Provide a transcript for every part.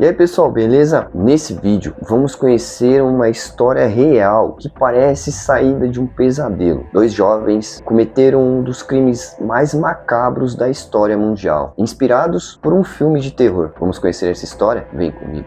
E aí pessoal, beleza? Nesse vídeo vamos conhecer uma história real que parece saída de um pesadelo. Dois jovens cometeram um dos crimes mais macabros da história mundial, inspirados por um filme de terror. Vamos conhecer essa história? Vem comigo.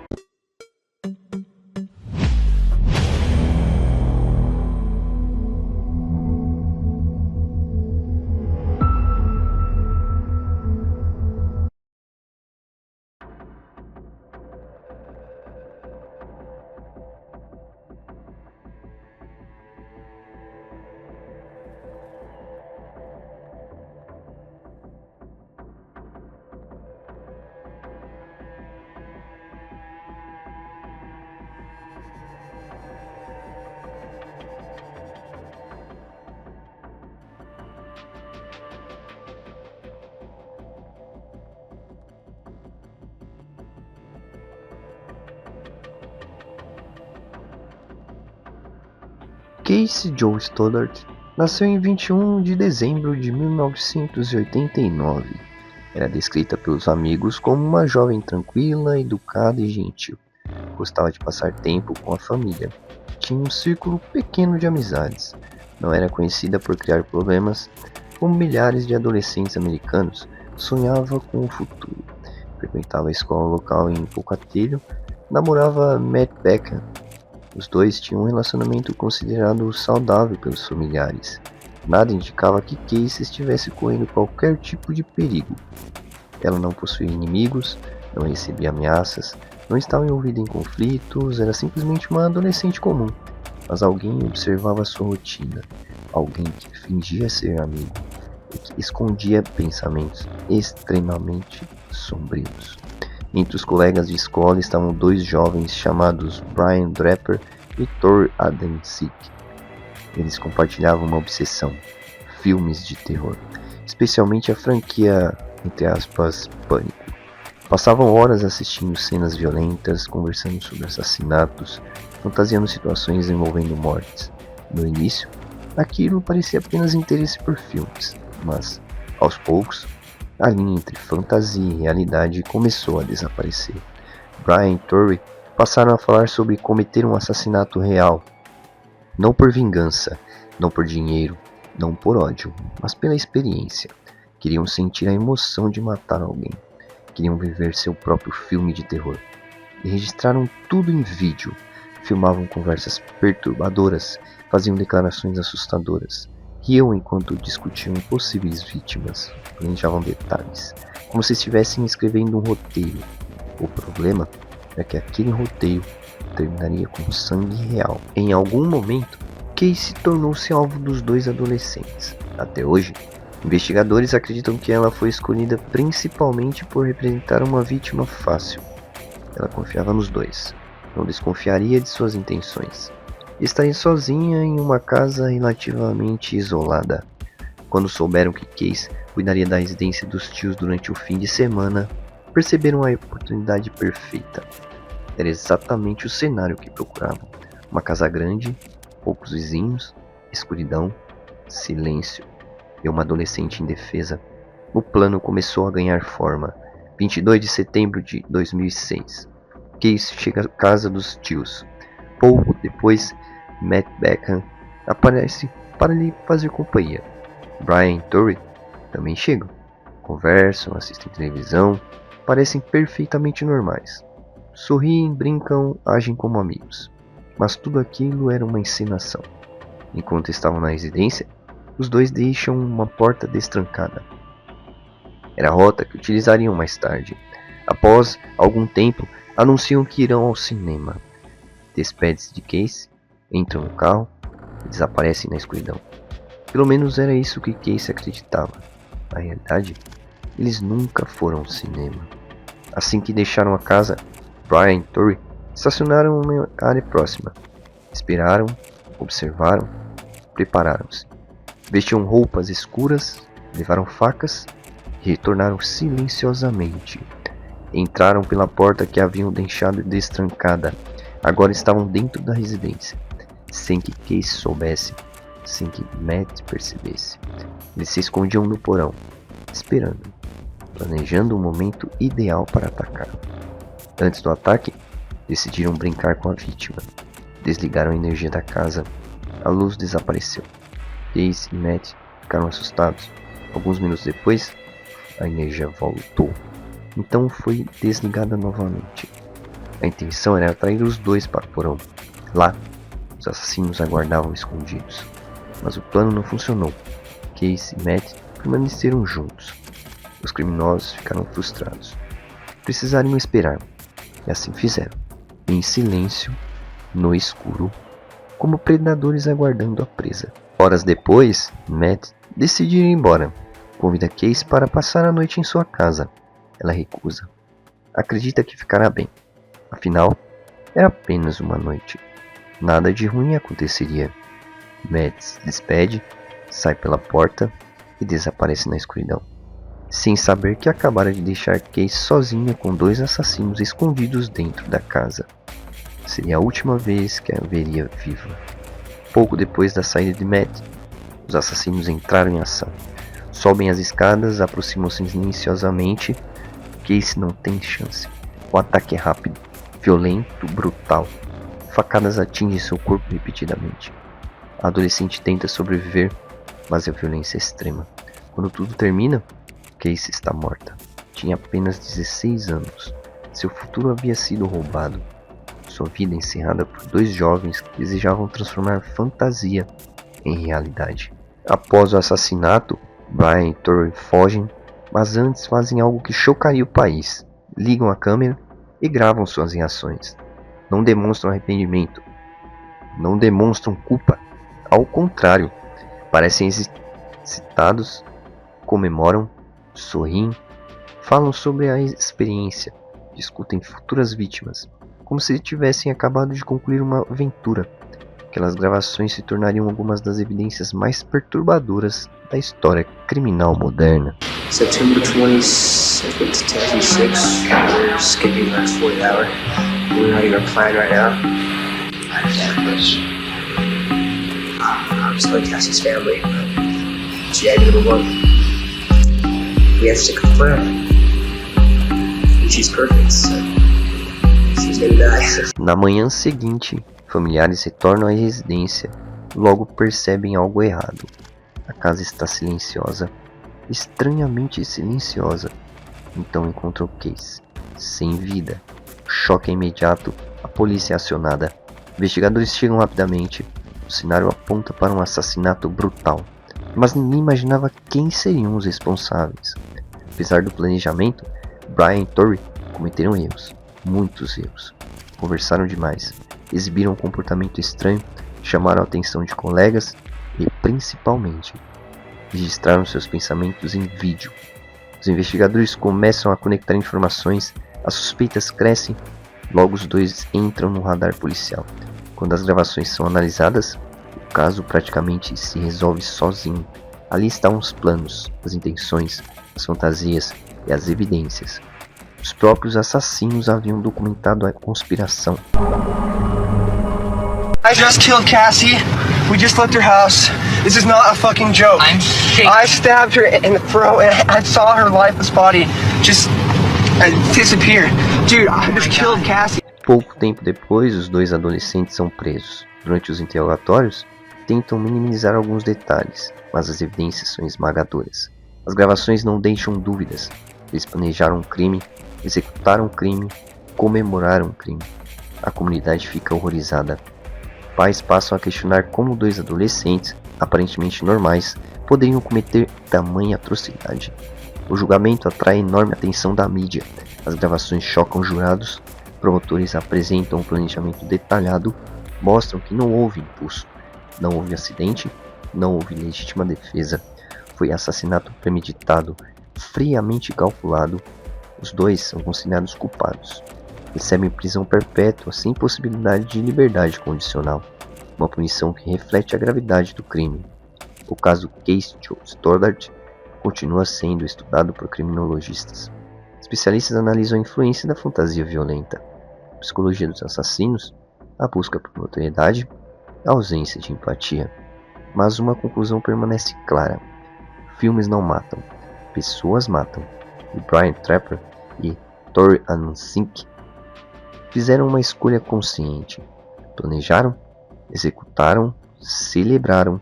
Casey Joe Stoddard nasceu em 21 de dezembro de 1989. Era descrita pelos amigos como uma jovem tranquila, educada e gentil. Gostava de passar tempo com a família. Tinha um círculo pequeno de amizades. Não era conhecida por criar problemas, como milhares de adolescentes americanos, sonhava com o futuro. Frequentava a escola local em Pocatello, namorava Matt Beckham. Os dois tinham um relacionamento considerado saudável pelos familiares. Nada indicava que Casey estivesse correndo qualquer tipo de perigo. Ela não possuía inimigos, não recebia ameaças, não estava envolvida em conflitos, era simplesmente uma adolescente comum. Mas alguém observava sua rotina, alguém que fingia ser amigo e que escondia pensamentos extremamente sombrios. Entre os colegas de escola estavam dois jovens chamados Brian Draper e Thor Adamczyk. Eles compartilhavam uma obsessão, filmes de terror, especialmente a franquia, entre aspas, Pânico. Passavam horas assistindo cenas violentas, conversando sobre assassinatos, fantasiando situações envolvendo mortes. No início, aquilo parecia apenas interesse por filmes, mas, aos poucos, a linha entre fantasia e realidade começou a desaparecer. Brian e Tori passaram a falar sobre cometer um assassinato real. Não por vingança, não por dinheiro, não por ódio, mas pela experiência. Queriam sentir a emoção de matar alguém. Queriam viver seu próprio filme de terror. E registraram tudo em vídeo. Filmavam conversas perturbadoras, faziam declarações assustadoras. Riam enquanto discutiam possíveis vítimas, planejavam detalhes, como se estivessem escrevendo um roteiro. O problema é que aquele roteiro terminaria com sangue real. Em algum momento, Casey tornou-se alvo dos dois adolescentes. Até hoje, investigadores acreditam que ela foi escolhida principalmente por representar uma vítima fácil. Ela confiava nos dois, não desconfiaria de suas intenções. Estaria sozinha em uma casa relativamente isolada. Quando souberam que Casey cuidaria da residência dos tios durante o fim de semana, perceberam a oportunidade perfeita. Era exatamente o cenário que procuravam. Uma casa grande, poucos vizinhos, escuridão, silêncio e uma adolescente indefesa. O plano começou a ganhar forma. 22 de setembro de 2006. Casey chega à casa dos tios. Pouco depois, Matt Beckham aparece para lhe fazer companhia. Brian e Tori também chegam. Conversam, assistem televisão, parecem perfeitamente normais. Sorriem, brincam, agem como amigos. Mas tudo aquilo era uma encenação. Enquanto estavam na residência, os dois deixam uma porta destrancada. Era a rota que utilizariam mais tarde. Após algum tempo, anunciam que irão ao cinema. Despede-se de Casey, entram no carro e desaparecem na escuridão. Pelo menos era isso que Casey acreditava. Na realidade, eles nunca foram ao cinema. Assim que deixaram a casa, Brian e Tori estacionaram em uma área próxima. Esperaram, observaram, prepararam-se. Vestiam roupas escuras, levaram facas e retornaram silenciosamente. Entraram pela porta que haviam deixado destrancada. Agora estavam dentro da residência, sem que Casey soubesse, sem que Matt percebesse. Eles se escondiam no porão, esperando, planejando o momento ideal para atacar. Antes do ataque, decidiram brincar com a vítima. Desligaram a energia da casa. A luz desapareceu. Casey e Matt ficaram assustados. Alguns minutos depois, a energia voltou. Então foi desligada novamente. A intenção era atrair os dois para o porão. Lá, os assassinos aguardavam escondidos. Mas o plano não funcionou. Casey e Matt permaneceram juntos. Os criminosos ficaram frustrados. Precisariam esperar. E assim fizeram. Em silêncio, no escuro, como predadores aguardando a presa. Horas depois, Matt decide ir embora. Convida Casey para passar a noite em sua casa. Ela recusa. Acredita que ficará bem. Afinal, era apenas uma noite. Nada de ruim aconteceria. Matt se despede, sai pela porta e desaparece na escuridão, sem saber que acabara de deixar Casey sozinha com dois assassinos escondidos dentro da casa. Seria a última vez que a veria viva. Pouco depois da saída de Matt, os assassinos entraram em ação. Sobem as escadas, aproximam-se silenciosamente. Casey não tem chance. O ataque é rápido, violento, brutal. Facadas atingem seu corpo repetidamente. A adolescente tenta sobreviver, mas a violência é extrema. Quando tudo termina, Casey está morta. Tinha apenas 16 anos. Seu futuro havia sido roubado. Sua vida encerrada por dois jovens que desejavam transformar fantasia em realidade. Após o assassinato, Brian e Tori fogem, mas antes fazem algo que chocaria o país. Ligam a câmera e gravam suas reações. Não demonstram arrependimento. Não demonstram culpa. Ao contrário, parecem excitados, comemoram, sorriem, falam sobre a experiência, discutem futuras vítimas, como se tivessem acabado de concluir uma aventura. Aquelas gravações se tornariam algumas das evidências mais perturbadoras da história criminal moderna. September 22nd, 2006. We're skipping the next 40 hour. We're not even plan right now. I'm just going to Cassie's family. She had number one. We have to confirm. And she's perfect, so she's gonna die. Na manhã seguinte, familiares retornam à residência e logo percebem algo errado. A casa está silenciosa, estranhamente silenciosa. Então encontram Casey, sem vida. O choque é imediato, a polícia é acionada. Investigadores chegam rapidamente. O cenário aponta para um assassinato brutal, mas ninguém imaginava quem seriam os responsáveis. Apesar do planejamento, Brian e Tori cometeram erros, muitos erros. Conversaram demais, exibiram um comportamento estranho, chamaram a atenção de colegas e, principalmente, registraram seus pensamentos em vídeo. Os investigadores começam a conectar informações, as suspeitas crescem, logo os dois entram no radar policial. Quando as gravações são analisadas, o caso praticamente se resolve sozinho. Ali estão os planos, as intenções, as fantasias e as evidências. Os próprios assassinos haviam documentado a conspiração. I just killed Cassie. We just left her house. This is not a fucking joke. I'm shaking. I stabbed her in the throat and I saw her lifeless body just disappear. Dude, I just killed Cassie. Pouco tempo depois, os dois adolescentes são presos. Durante os interrogatórios, tentam minimizar alguns detalhes, mas as evidências são esmagadoras. As gravações não deixam dúvidas. Eles planejaram um crime, executaram um crime, comemoraram um crime. A comunidade fica horrorizada. Pais passam a questionar como dois adolescentes, aparentemente normais, poderiam cometer tamanha atrocidade. O julgamento atrai enorme atenção da mídia. As gravações chocam os jurados. Promotores apresentam um planejamento detalhado, mostram que não houve impulso, não houve acidente, não houve legítima defesa. Foi assassinato premeditado, friamente calculado. Os dois são considerados culpados. Recebem prisão perpétua sem possibilidade de liberdade condicional, uma punição que reflete a gravidade do crime. O caso Casey Joe Stoddard continua sendo estudado por criminologistas. Especialistas analisam a influência da fantasia violenta, a psicologia dos assassinos, a busca por notoriedade, a ausência de empatia. Mas uma conclusão permanece clara: filmes não matam, pessoas matam. E Brian Trapper e Tori Ann Sink fizeram uma escolha consciente. Planejaram, executaram, celebraram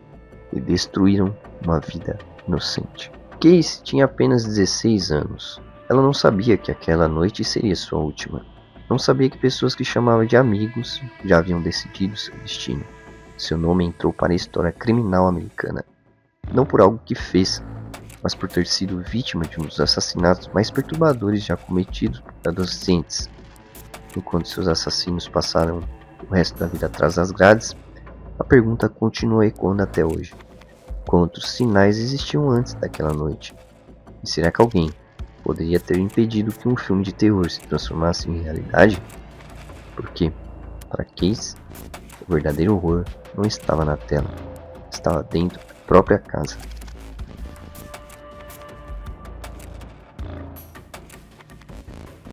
e destruíram uma vida inocente. Casey tinha apenas 16 anos. Ela não sabia que aquela noite seria sua última. Não sabia que pessoas que chamava de amigos já haviam decidido seu destino. Seu nome entrou para a história criminal americana. Não por algo que fez, mas por ter sido vítima de um dos assassinatos mais perturbadores já cometidos por adolescentes. Enquanto seus assassinos passaram o resto da vida atrás das grades, a pergunta continua ecoando até hoje. Quantos sinais existiam antes daquela noite? E será que alguém poderia ter impedido que um filme de terror se transformasse em realidade? Porque, para Casey, o verdadeiro horror não estava na tela, estava dentro da própria casa.